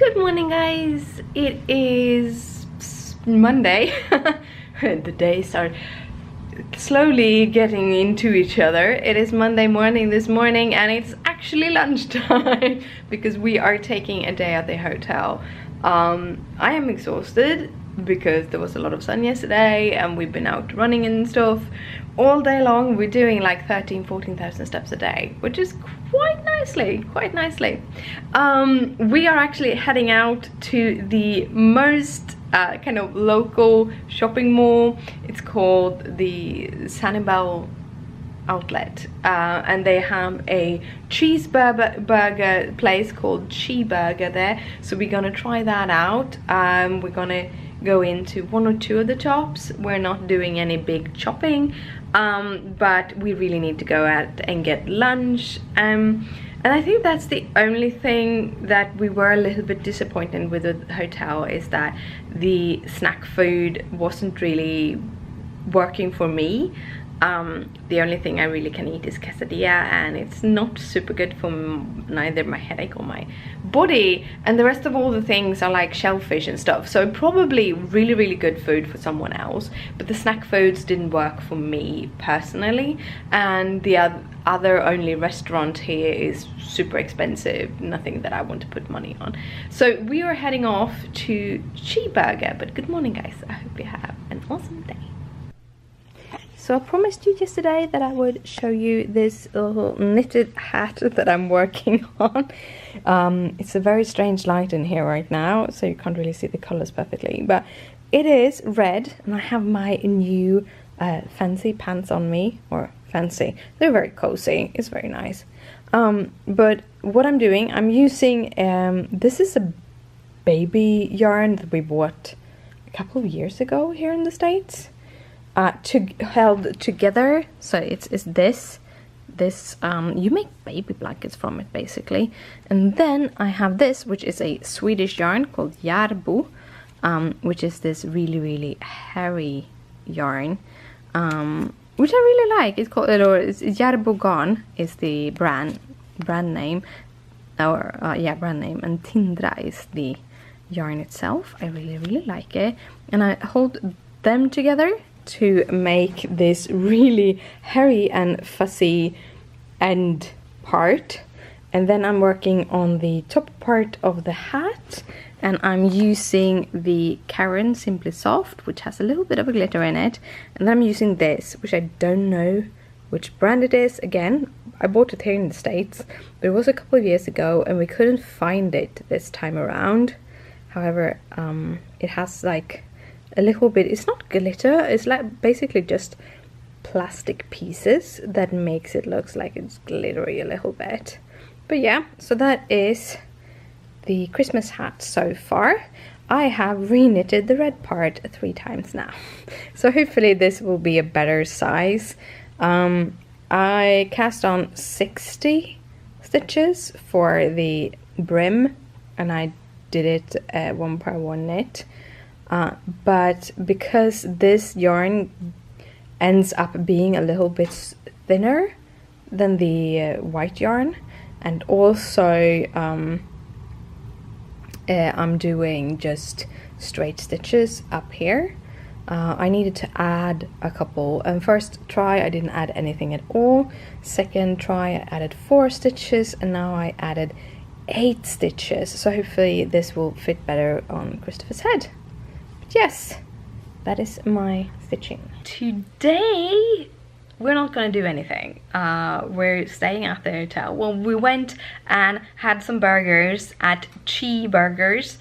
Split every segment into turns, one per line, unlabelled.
Good morning, guys. It is Monday. The days are slowly getting into each other. It is Monday morning this morning and it's actually lunchtime because we are taking a day at the hotel. I am exhausted because there was a lot of sun yesterday and we've been out running and stuff all day long. We're doing like 14,000 steps a day, which is quite nicely. We are actually heading out to the most kind of local shopping mall. It's called the Sanibel outlet, and they have a cheeseburger place called Cheeseburger there, so we're gonna try that out. We're gonna go into one or two of the shops. We're not doing any big shopping, but we really need to go out and get lunch, and I think that's the only thing that we were a little bit disappointed with the hotel, is that the snack food wasn't really working for me. The only thing I really can eat is quesadilla, and it's not super good for neither my headache or my body, and the rest of all the things are like shellfish and stuff, so probably really good food for someone else, but the snack foods didn't work for me personally. And the other only restaurant here is super expensive, nothing that I want to put money on, so we are heading off to Cheeseburger. But good morning, guys. I hope you have an awesome day. So I promised you yesterday that I would show you this little knitted hat that I'm working on. It's a very strange light in here right now, so you can't really see the colors perfectly, but it is red, and I have my new fancy pants on me, or fancy, they're very cozy, it's very nice. But what I'm doing, I'm using, this is a baby yarn that we bought a couple of years ago here in the States. Held together, so it's this you make baby blankets from it basically. And then I have this, which is a Swedish yarn called Järbo, which is this really hairy yarn, which I really like. It's called, or it's Järbo Garn is the brand name, or brand name, and Tindra is the yarn itself. I really like it, and I hold them together to make this really hairy and fuzzy end part. And then I'm working on the top part of the hat, and I'm using the Karen Simply Soft, which has a little bit of a glitter in it, and then I'm using this, which I don't know which brand it is. Again, I bought it here in the States, but it was a couple of years ago and we couldn't find it this time around. However, it has like a little bit, it's not glitter, it's like basically just plastic pieces that makes it look like it's glittery a little bit. But yeah, so that is the Christmas hat so far. I have re-knitted the red part 3 times now, so hopefully this will be a better size. I cast on 60 stitches for the brim, and I did it 1 per 1 knit. But because this yarn ends up being a little bit thinner than the white yarn, and also I'm doing just straight stitches up here, I needed to add a couple. And first try I didn't add anything at all. Second try I added 4 stitches, and now I added 8 stitches, so hopefully this will fit better on Christopher's head. Yes, that is my stitching. Today we're not gonna do anything. We're staying at the hotel. Well, we went and had some burgers at Cheeseburgers.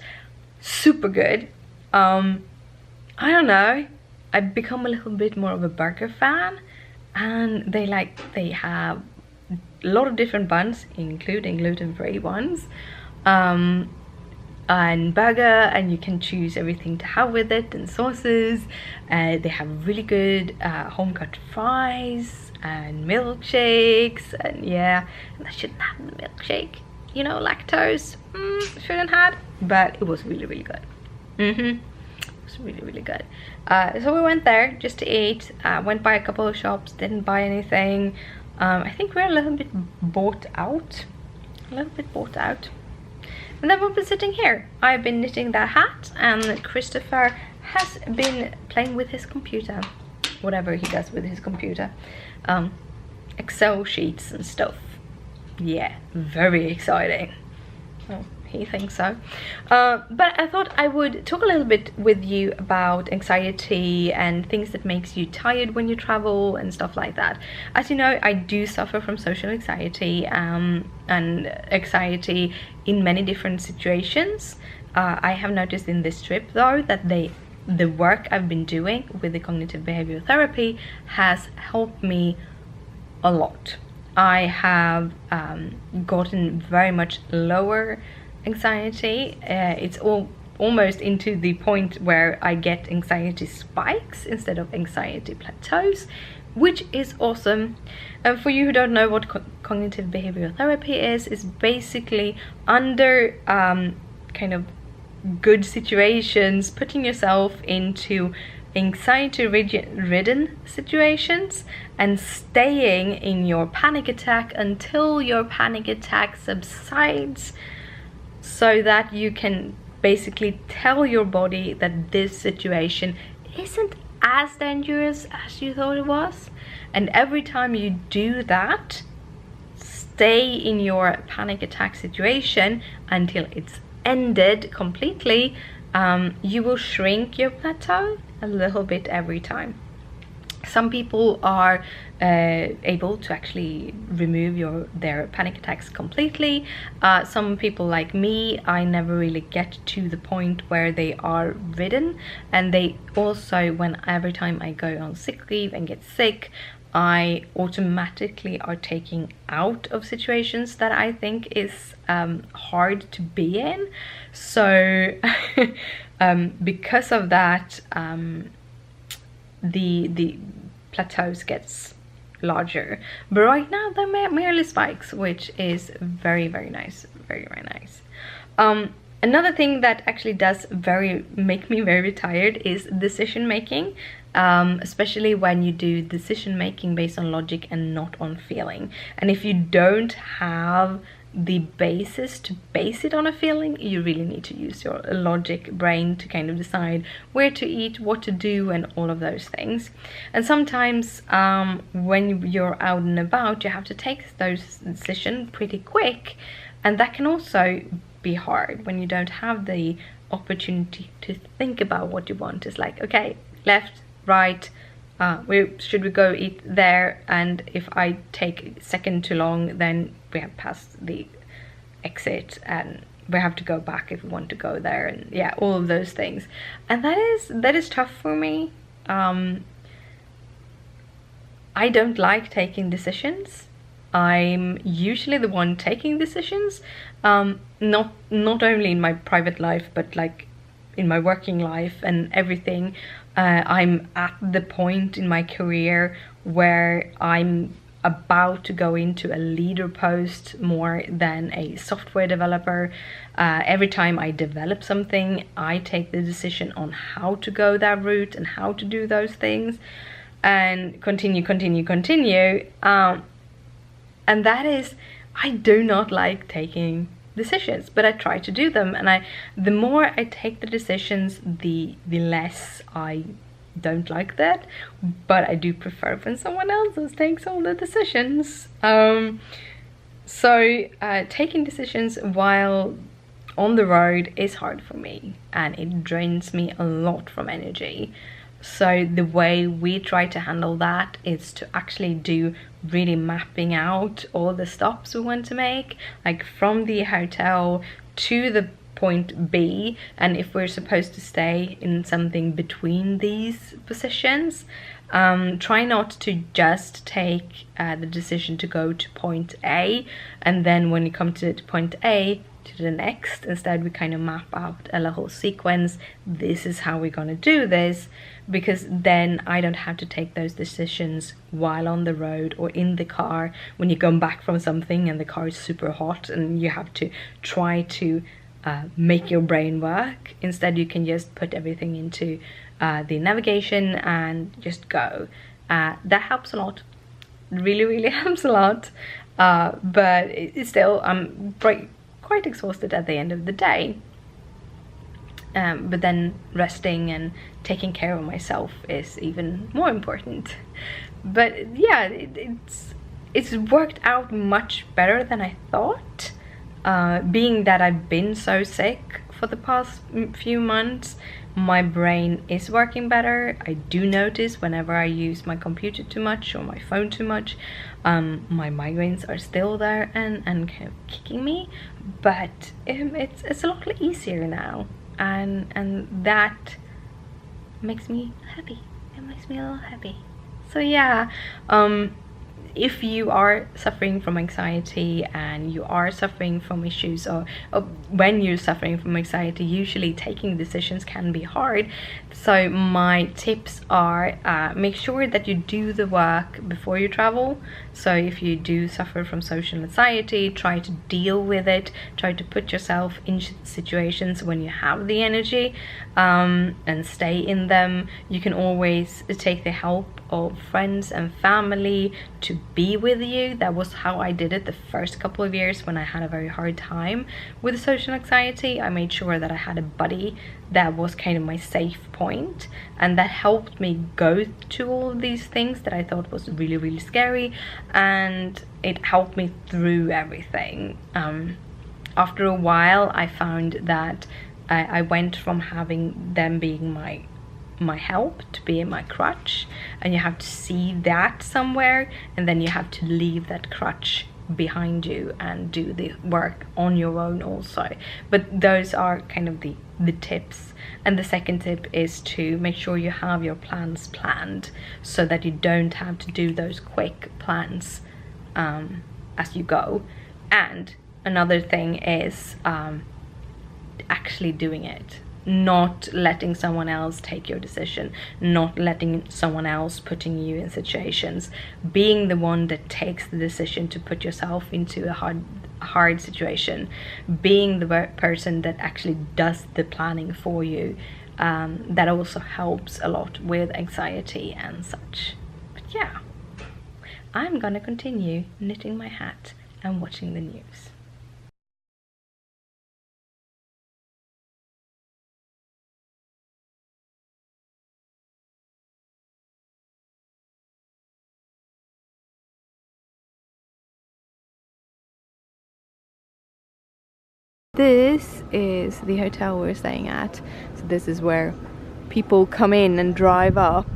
Super good. I don't know, I've become a little bit more of a burger fan, and they have a lot of different buns, including gluten-free ones. And burger, and you can choose everything to have with it, and sauces. They have really good home cut fries and milkshakes, and yeah, and I shouldn't have the milkshake, you know, lactose, shouldn't have, but it was really good. It was really good. So we went there just to eat, went by a couple of shops, didn't buy anything. I think we're a little bit bought out, And then we've been sitting here. I've been knitting that hat, and Christopher has been playing with his computer, whatever he does with his computer, Excel sheets and stuff. Yeah, very exciting. Well, he thinks so. But I thought I would talk a little bit with you about anxiety and things that makes you tired when you travel and stuff like that. As you know, I do suffer from social anxiety, and anxiety in many different situations. I have noticed in this trip though that the work I've been doing with the cognitive behavioral therapy has helped me a lot. I have gotten very much lower anxiety. It's almost into the point where I get anxiety spikes instead of anxiety plateaus, which is awesome. For you who don't know what cognitive behavioral therapy is basically under kind of good situations, putting yourself into anxiety-ridden situations and staying in your panic attack until your panic attack subsides, so that you can basically tell your body that this situation isn't as dangerous as you thought it was. And every time you do that, stay in your panic attack situation until it's ended completely, you will shrink your plateau a little bit every time. Some people are able to actually remove their panic attacks completely. Some people like me, I never really get to the point where they are ridden, and they also, every time I go on sick leave and get sick, I automatically are taking out of situations that I think is hard to be in. So because of that, the plateaus gets larger, but right now they're merely spikes, which is very nice, very nice. Another thing that actually does make me very tired is decision making, especially when you do decision making based on logic and not on feeling. And if you don't have the basis to base it on a feeling, you really need to use your logic brain to kind of decide where to eat, what to do, and all of those things. And sometimes when you're out and about, you have to take those decisions pretty quick, and that can also be hard when you don't have the opportunity to think about what you want. It's like, okay, left, right, should we go eat there? And if I take a second too long, then we have passed the exit and we have to go back if we want to go there, and yeah, all of those things. And that is tough for me. I don't like taking decisions. I'm usually the one taking decisions, not only in my private life, but like in my working life and everything. I'm at the point in my career where I'm about to go into a leader post more than a software developer. Every time I develop something, I take the decision on how to go that route and how to do those things, and continue. And that is, I do not like taking decisions, but I try to do them, and the more I take the decisions, the less I don't like that. But I do prefer when someone else takes all the decisions. So taking decisions while on the road is hard for me, and it drains me a lot from energy. So the way we try to handle that is to actually do really mapping out all the stops we want to make, like from the hotel to the point B, and if we're supposed to stay in something between these positions, try not to just take the decision to go to point A, and then when you come to point A, to the next. Instead, we kind of map out a whole sequence. This is how we're gonna do this, because then I don't have to take those decisions while on the road or in the car when you come back from something and the car is super hot and you have to try to make your brain work. Instead, you can just put everything into the navigation and just go. That helps a lot. Really helps a lot. But it's still, I'm quite quite exhausted at the end of the day. But then resting and taking care of myself is even more important. But yeah, it's worked out much better than I thought. Being that I've been so sick for the past few months, my brain is working better. I do notice whenever I use my computer too much or my phone too much, my migraines are still there and kind of kicking me, but it's a lot easier now, and that makes me happy. It makes me a little happy. So yeah, if you are suffering from anxiety and you are suffering from issues, or when you're suffering from anxiety, usually taking decisions can be hard. So my tips are, make sure that you do the work before you travel. So if you do suffer from social anxiety, try to deal with it, try to put yourself in situations when you have the energy, and stay in them. You can always take the help of friends and family to be with you. That was how I did it the first couple of years when I had a very hard time with social anxiety. I made sure that I had a buddy that was kind of my safe point, and that helped me go to all of these things that I thought was really, really scary, and it helped me through everything. After a while, I found that I went from having them being my help to being my crutch, and you have to see that somewhere, and then you have to leave that crutch behind you and do the work on your own also. But those are kind of the tips. And the second tip is to make sure you have your plans planned, so that you don't have to do those quick plans as you go. And another thing is actually doing it, not letting someone else take your decision, not letting someone else putting you in situations, being the one that takes the decision to put yourself into a hard situation, being the person that actually does the planning for you. That also helps a lot with anxiety and such. But yeah, I'm gonna continue knitting my hat and watching the news. This is the hotel we're staying at. So this is where people come in and drive up.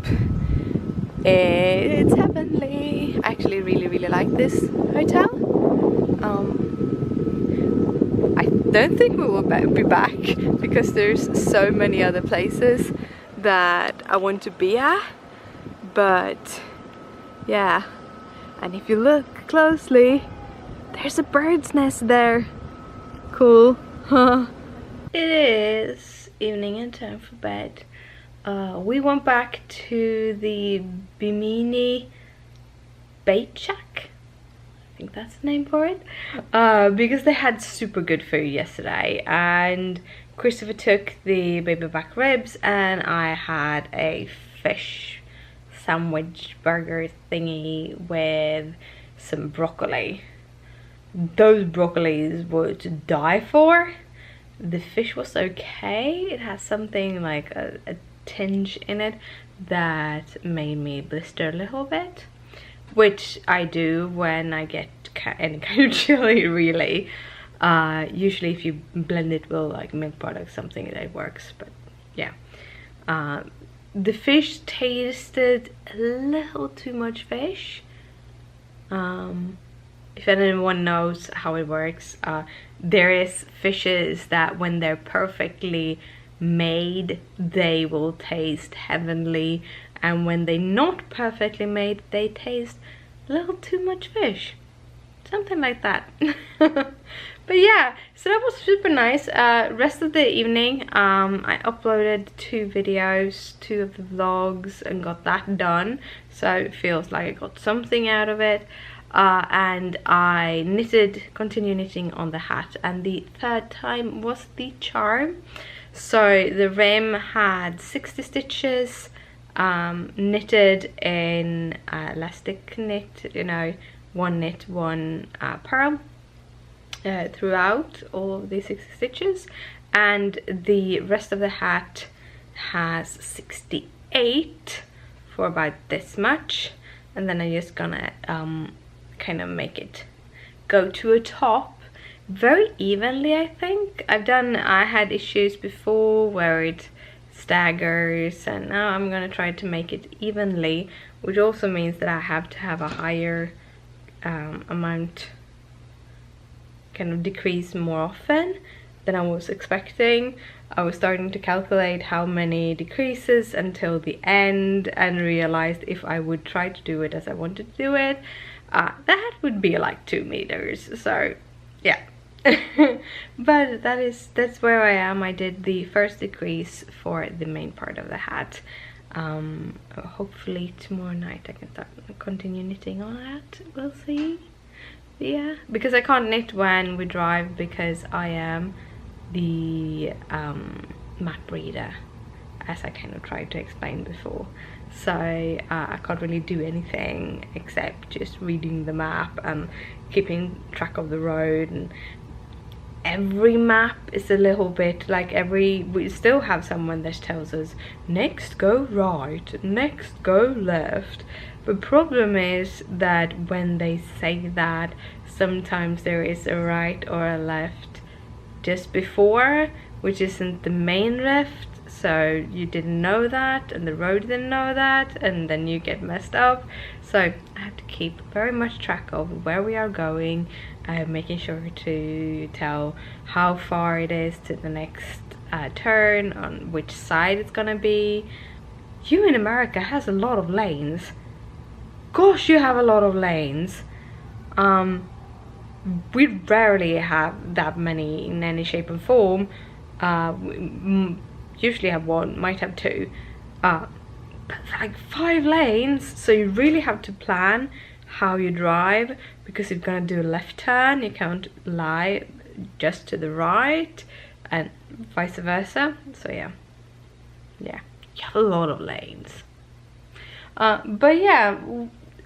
It's heavenly. I actually really like this hotel. I don't think we will be back because there's so many other places that I want to be at. But yeah, and if you look closely, there's a bird's nest there. Cool, huh? It is evening and time for bed. We went back to the Bimini Bait Shack. I think that's the name for it. Because they had super good food yesterday, and Christopher took the baby back ribs, and I had a fish sandwich burger thingy with some broccoli. Those broccolis were to die for. The fish was okay. It has something like a tinge in it that made me blister a little bit, which I do when I get any kind of chili, really. Usually if you blend it with like milk products, something, that works. But yeah, the fish tasted a little too much fish. If anyone knows how it works, there is fishes that when they're perfectly made, they will taste heavenly, and when they're not perfectly made, they taste a little too much fish. Something like that. But yeah, so that was super nice. Rest of the evening, I uploaded 2 videos, 2 of the vlogs, and got that done. So it feels like I got something out of it. And I continued knitting on the hat, and the third time was the charm. So the rim had 60 stitches, knitted in elastic knit, you know, 1 knit, 1 purl. throughout all of the 60 stitches, and the rest of the hat has 68 for about this much. And then I'm just gonna kind of make it go to a top very evenly. I think I had issues before where it staggers, and now I'm gonna try to make it evenly, which also means that I have to have a higher amount, kind of decrease more often than I was expecting. I was starting to calculate how many decreases until the end and realized if I would try to do it as I wanted to do it, that would be like 2 meters. So yeah. But that's where I am. I did the first decrease for the main part of the hat. Hopefully tomorrow night I can continue knitting on that. We'll see. Yeah, because I can't knit when we drive because I am the map reader, as I kind of tried to explain before. So I can't really do anything except just reading the map and keeping track of the road, and every map is a little bit like we still have someone that tells us next go right, next go left. The problem is that when they say that, sometimes there is a right or a left just before, which isn't the main left, so you didn't know that and the road didn't know that, and then you get messed up. So I have to keep very much track of where we are going, making sure to tell how far it is to the next turn, on which side it's gonna be. You in America has a lot of lanes. Gosh, you have a lot of lanes. We rarely have that many in any shape and form. We usually have one, might have two, but like 5 lanes. So you really have to plan how you drive, because if you're gonna do a left turn, you can't lie just to the right, and vice versa. So yeah, you have a lot of lanes. But yeah,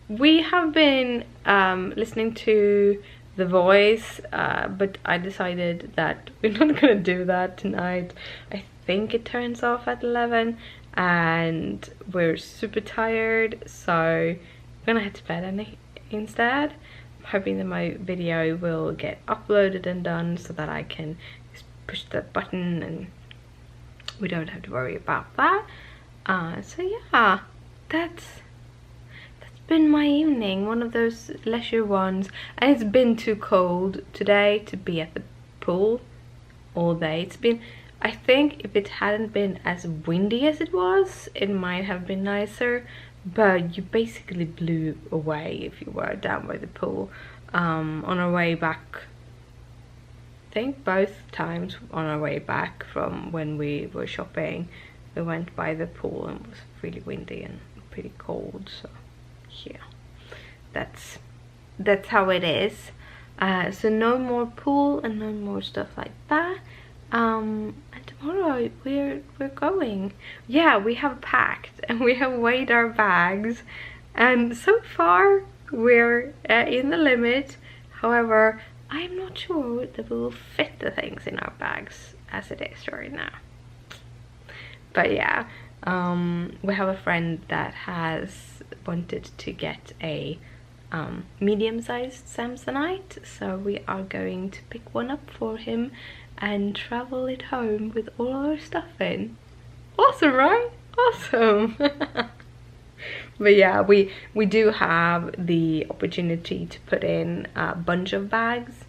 we have been listening to The Voice, but I decided that we're not gonna do that tonight. I think it turns off at 11 and we're super tired, so I'm gonna head to bed instead. I'm hoping that my video will get uploaded and done so that I can just push that button and we don't have to worry about that. So yeah, that's been my evening, one of those leisure ones, and it's been too cold today to be at the pool all day. It's been, I think if it hadn't been as windy as it was, it might have been nicer, but you basically blew away if you were down by the pool. On our way back, I think both times on our way back from when we were shopping, we went by the pool and it was really windy and pretty cold, so yeah, that's how it is. So no more pool and no more stuff like that. And tomorrow we're going. Yeah, we have packed and we have weighed our bags, and so far we're in the limit. However, I'm not sure that we will fit the things in our bags as it is right now. But yeah, we have a friend that has wanted to get a medium-sized Samsonite, so we are going to pick one up for him and travel it home with all our stuff in. Awesome, right? Awesome. But yeah, we do have the opportunity to put in a bunch of bags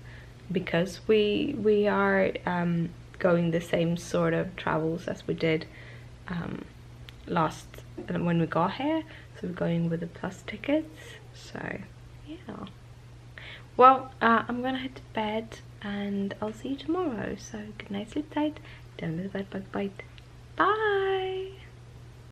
because we are going the same sort of travels as we did last when we got here. So we're going with the plus tickets. So yeah, well, I'm gonna head to bed and I'll see you tomorrow. So good night, sleep tight, don't let the bed bug bite. Bye.